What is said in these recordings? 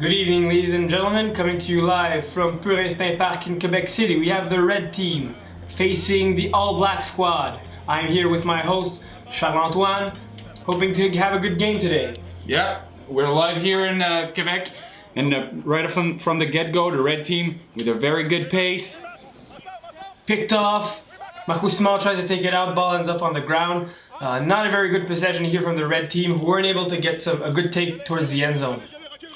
Good evening, ladies and gentlemen. Coming to you live from PurInstinct Park in Quebec City. We have the red team facing the all-black squad. I'm here with my host, Charles-Antoine, hoping to have a good game today. Yeah, we're live here in Quebec, and right from the get-go, the red team with a very good pace. Picked off. Marco Simon tries to take it out. Ball ends up on the ground. Not a very good possession here from the red team, who weren't able to get a good take towards the end zone.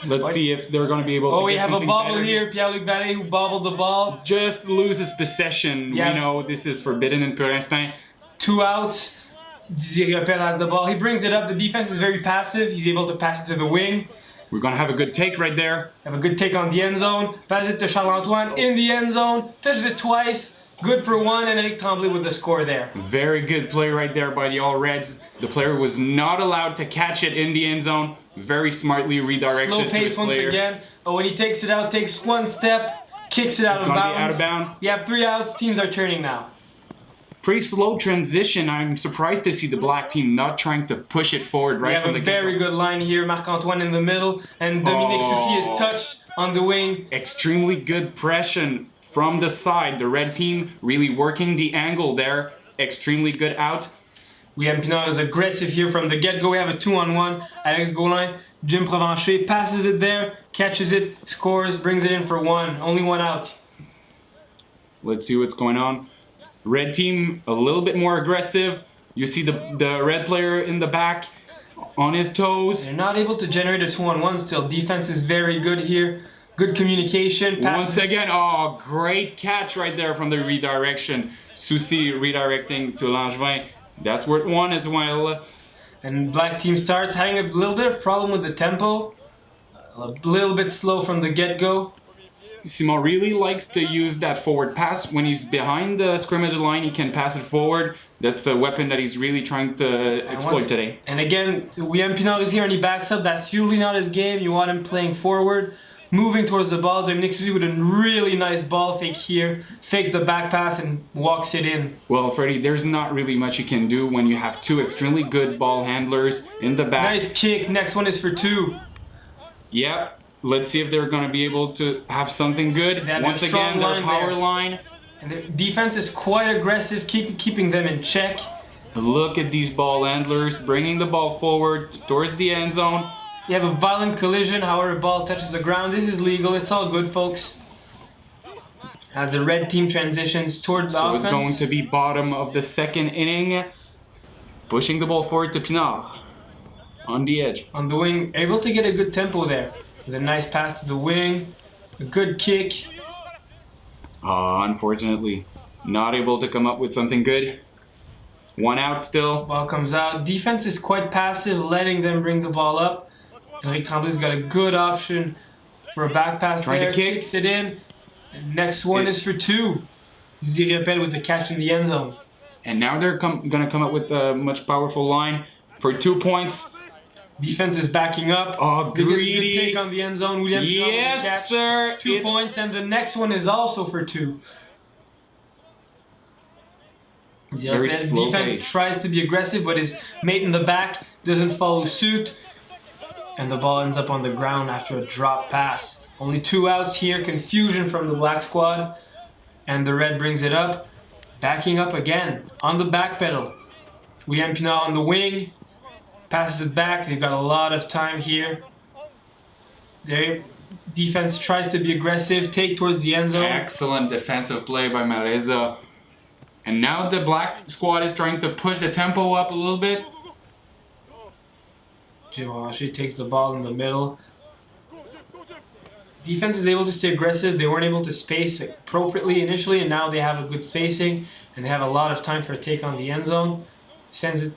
Let's see if they're going to be able to get something we have a bobble better. here. Pierre-Luc Vallée, who bobbled the ball. Just loses possession. Yeah. We know this is forbidden in PurInstinct. 2 outs. Didier Repel has the ball. He brings it up. The defense is very passive. He's able to pass it to the wing. We're going to have a good take right there. Have a good take on the end zone. Pass it to Charles-Antoine in the end zone. Touches it twice. Good for one, and Eric Tremblay with the score there. Very good play right there by the All Reds. The player was not allowed to catch it in the end zone. Very smartly redirects Slow it to his pace once player. again. But when he takes it out, takes one step, kicks it out of It's going to bounds. be out of bounds. We have 3 outs. Teams are turning now. Pretty slow transition. I'm surprised to see the black team not trying to push it forward right from the We have a very good line here. Marc-Antoine in the middle, and Dominique Soucy is touched on the wing. Extremely good pressure from the side. The red team really working the angle there. Extremely good out. William Pinard is aggressive here from the get-go. We have a 2-on-1. Alex Gaulin, Jim Provencher passes it there, catches it, scores, brings it in for 1. Only 1 out. Let's see what's going on. Red team a little bit more aggressive. You see the red player in the back on his toes. They're not able to generate a 2-on-1 still. Defense is very good here. Good communication. Once again, great catch right there from the redirection. Soucy redirecting to Langevin. That's worth 1 as well. And black team starts having a little bit of problem with the tempo. A little bit slow from the get-go. Simon really likes to use that forward pass. When he's behind the scrimmage line, he can pass it forward. That's the weapon that he's really trying to exploit today. And again, William Pinard is here and he backs up. That's usually not his game. You want him playing forward, moving towards the ball. Dominique Soucy with a really nice ball fake here. Fakes the back pass and walks it in. Well, Freddie, there's not really much you can do when you have 2 extremely good ball handlers in the back. Nice kick. Next one is for 2. Yep. Let's see if they're going to be able to have something good. Once again, their power line. And their defense is quite aggressive, keeping them in check. Look at these ball handlers bringing the ball forward towards the end zone. You have a violent collision, however, ball touches the ground. This is legal. It's all good, folks. As the red team transitions toward the offense. So it's going to be bottom of the 2nd inning. Pushing the ball forward to Pinard. On the edge. On the wing, able to get a good tempo there. With a nice pass to the wing. A good kick. Unfortunately, not able to come up with something good. 1 out still. Ball comes out. Defense is quite passive, letting them bring the ball up. Eric Tremblay's got a good option for a back pass Trying there. to kick. Kicks it in. And next one is for 2. Didier Repel with the catch in the end zone. And now they're going to come up with a much powerful line for 2 points. Defense is backing up. Greedy. Good take on the end zone. William Pinard with the catch. Yes, sir. 2 points, and the next one is also for 2. Very slow defense pace. tries to be aggressive, but his mate in the back doesn't follow suit. And the ball ends up on the ground after a drop pass. Only 2 outs here. Confusion from the black squad. And the red brings it up. Backing up again. On the back pedal. William Pinard on the wing. Passes it back. They've got a lot of time here. Their defense tries to be aggressive. Take towards the end zone. Excellent defensive play by Mareza. And now the black squad is trying to push the tempo up a little bit. Jim Provencher takes the ball in the middle. Defense is able to stay aggressive. They weren't able to space appropriately initially, and now they have a good spacing, and they have a lot of time for a take on the end zone. Sends it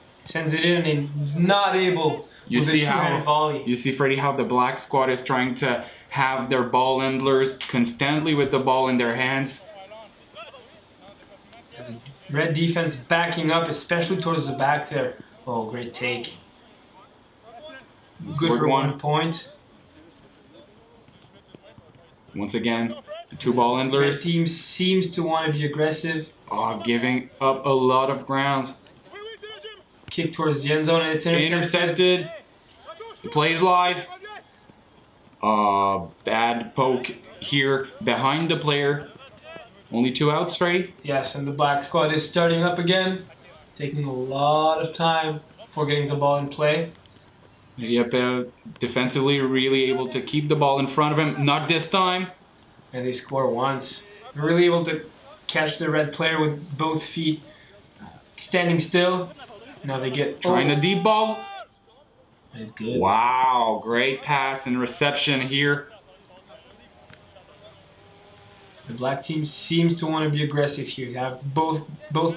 in, and he's not able. You see Freddie, how the black squad is trying to have their ball handlers constantly with the ball in their hands. Red defense backing up, especially towards the back there. Oh, great take. Good for 1 point. Once again, the 2 ball handlers. Red team seems to want to be aggressive. Giving up a lot of ground. Kick towards the end zone, and it's intercepted. The play is live. Bad poke here behind the player. Only 2 outs, Freddie. Yes, and the black squad is starting up again, taking a lot of time for getting the ball in play. Yep, defensively really able to keep the ball in front of him. Not this time. And they score once. They're really able to catch the red player with both feet standing still. Now they get Trying a deep ball. That's good. Wow, great pass and reception here. The black team seems to want to be aggressive here. They have both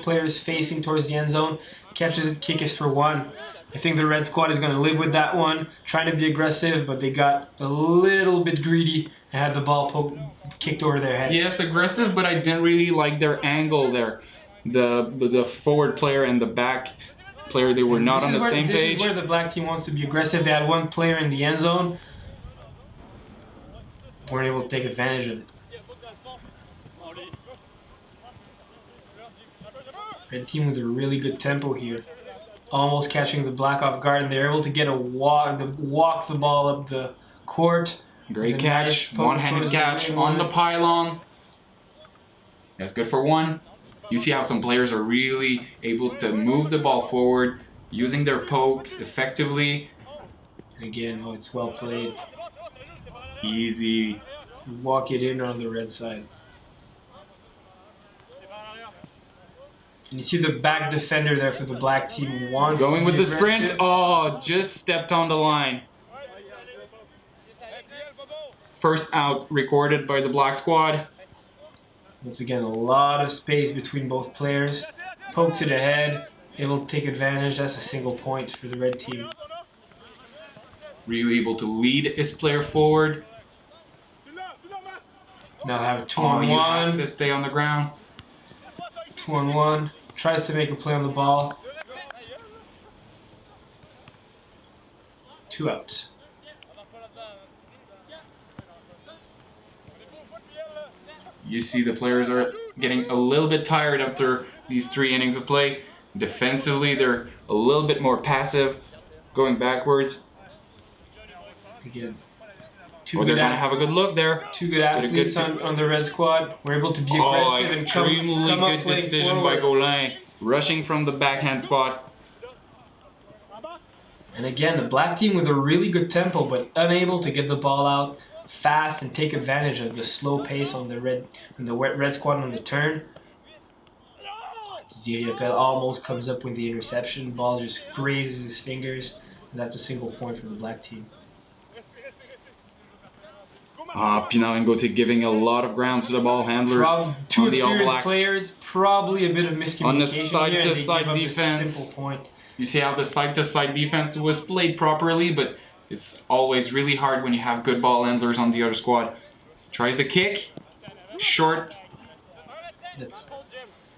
players facing towards the end zone. Catches it, kick is for 1. I think the red squad is going to live with that one, trying to be aggressive, but they got a little bit greedy and had the ball kicked over their head. Yes, aggressive, but I didn't really like their angle there. The forward player and the back player, they were not on the same page. This is where the black team wants to be aggressive. They had one player in the end zone. Weren't able to take advantage of it. Red team with a really good tempo here. Almost catching the black off guard, and they're able to get walk the ball up the court. Great catch, one-handed catch on the pylon. That's good for 1. You see how some players are really able to move the ball forward, using their pokes effectively. And again, it's well played. Easy. Walk it in on the red side. And you see the back defender there for the black team wants going to with be the sprint. aggressive. Oh, just stepped on the line. First out recorded by the black squad. Once again, a lot of space between both players. Poke to the head, able to take advantage. That's a single point for the red team. Really able to lead his player forward. Now have a 2 Oh, on you 1. have to stay on the ground. 2 on 1. Tries to make a play on the ball. 2 outs. You see the players are getting a little bit tired after these 3 innings of play. Defensively, they're a little bit more passive, going backwards. Again, They're going to have a good look there. 2 good athletes on the red squad. We're able to be aggressive and extremely come up good playing decision forward. by Gaulin. Rushing from the backhand spot. And again, the black team with a really good tempo, but unable to get the ball out fast and take advantage of the slow pace on the red squad on the turn. Ziriapel almost comes up with the interception. Ball just grazes his fingers, and that's a single point for the black team. Pinal and Gauthier giving a lot of ground to the ball handlers. Two on the All experienced Blacks. players, probably a bit of miscommunication On the here, and side-to-side they give up a defense. simple point. You see how the side-to-side defense was played properly, but it's always really hard when you have good ball handlers on the other squad. Tries the kick. Short. That's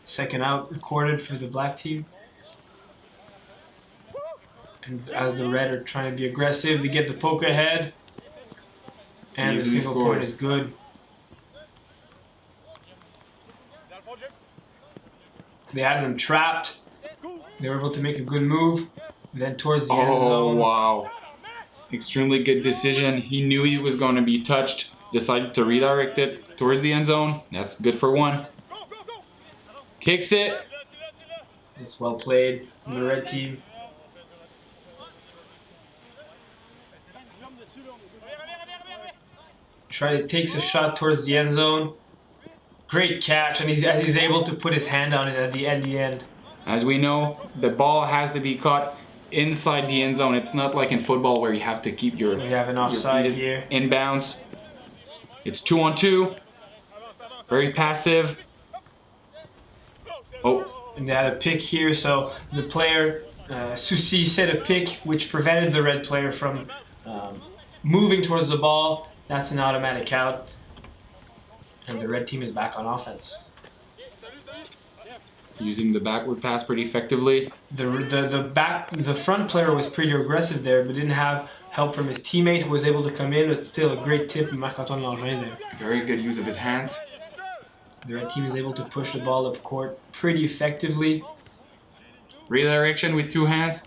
second out recorded for the black team. And as the red are trying to be aggressive, they get the poke ahead. And Easily the single point scores. is good. They had them trapped. They were able to make a good move. And then towards the end Oh, zone. wow. Extremely good decision. He knew he was going to be touched. Decided to redirect it towards the end zone. That's good for 1. Kicks it. It's well played from the red team. Takes a shot towards the end zone. Great catch, and as he's able to put his hand on it at the end. As we know, the ball has to be caught inside the end zone. It's not like in football where you have to keep your We have an offside here. inbounds. It's 2 on 2. Very passive. Oh, And they had a pick here, so the player, Susi, set a pick which prevented the red player from moving towards the ball. That's an automatic out. And the red team is back on offense. using the backward pass pretty effectively. The front player was pretty aggressive there, but didn't have help from his teammate who was able to come in, but still a great tip from Marc-Antoine Langevin there. Very good use of his hands. The red team is able to push the ball up court pretty effectively. Redirection with 2 hands.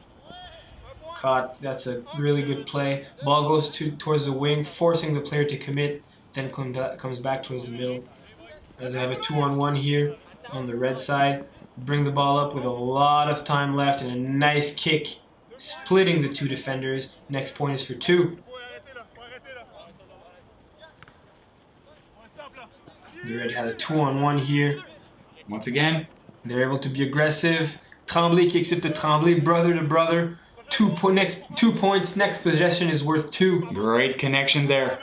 Caught. That's a really good play. Ball goes towards the wing, forcing the player to commit, then comes back towards the middle. As I have a 2-on-1 here on the red side. Bring the ball up with a lot of time left and a nice kick, splitting the two defenders. Next point is for 2. The red had a 2-on-1 here. Once again, they're able to be aggressive. Tremblay kicks it to Tremblay, brother to brother. 2 points. Next possession is worth 2. Great connection there.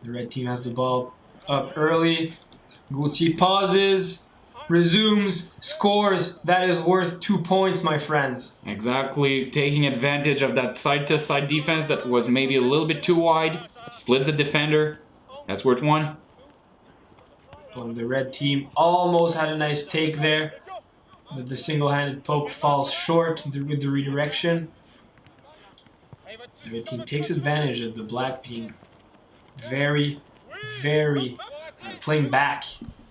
The red team has the ball up early. Gauthier pauses, resumes, scores. That is worth 2 points, my friends. Exactly, taking advantage of that side-to-side defense that was maybe a little bit too wide. Splits the defender. That's worth 1. Well, the red team almost had a nice take there, but the single-handed poke falls short with the redirection. The red team takes advantage of the black being very playing back.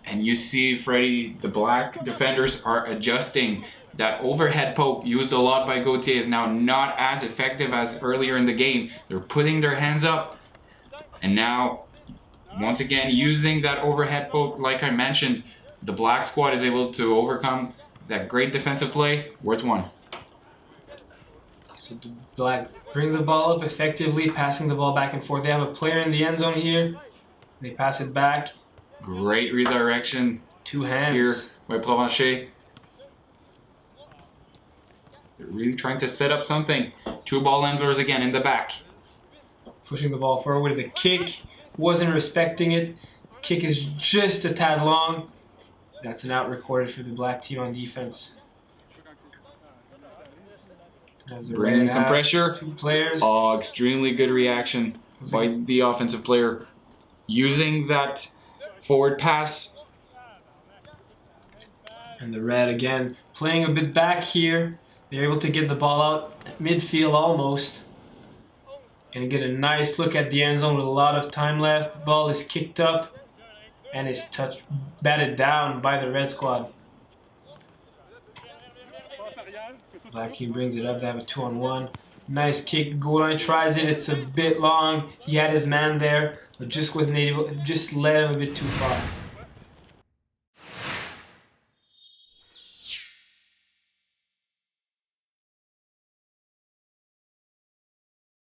And you see, Freddie, the black defenders are adjusting. That overhead poke used a lot by Gauthier is now not as effective as earlier in the game. They're putting their hands up. And now, once again, using that overhead poke, like I mentioned, the black squad is able to overcome that great defensive play. Worth 1. So the black bring the ball up effectively, passing the ball back and forth. They have a player in the end zone here. They pass it back. Great redirection. 2 hands. Here by Provencher. They're really trying to set up something. 2 ball handlers again in the back. Pushing the ball forward with a kick. Wasn't respecting it. Kick is just a tad long. That's an out recorded for the black team on defense. Bringing some pressure. 2 players. Oh, extremely good reaction by the offensive player. Using that forward pass. And the red again playing a bit back here. They're able to get the ball out at midfield almost. And get a nice look at the end zone with a lot of time left. Ball is kicked up and is batted down by the red squad. Black team brings it up. They have a 2-on-1. Nice kick. Goal line tries it. It's a bit long. He had his man there, but just wasn't able. Just led him a bit too far.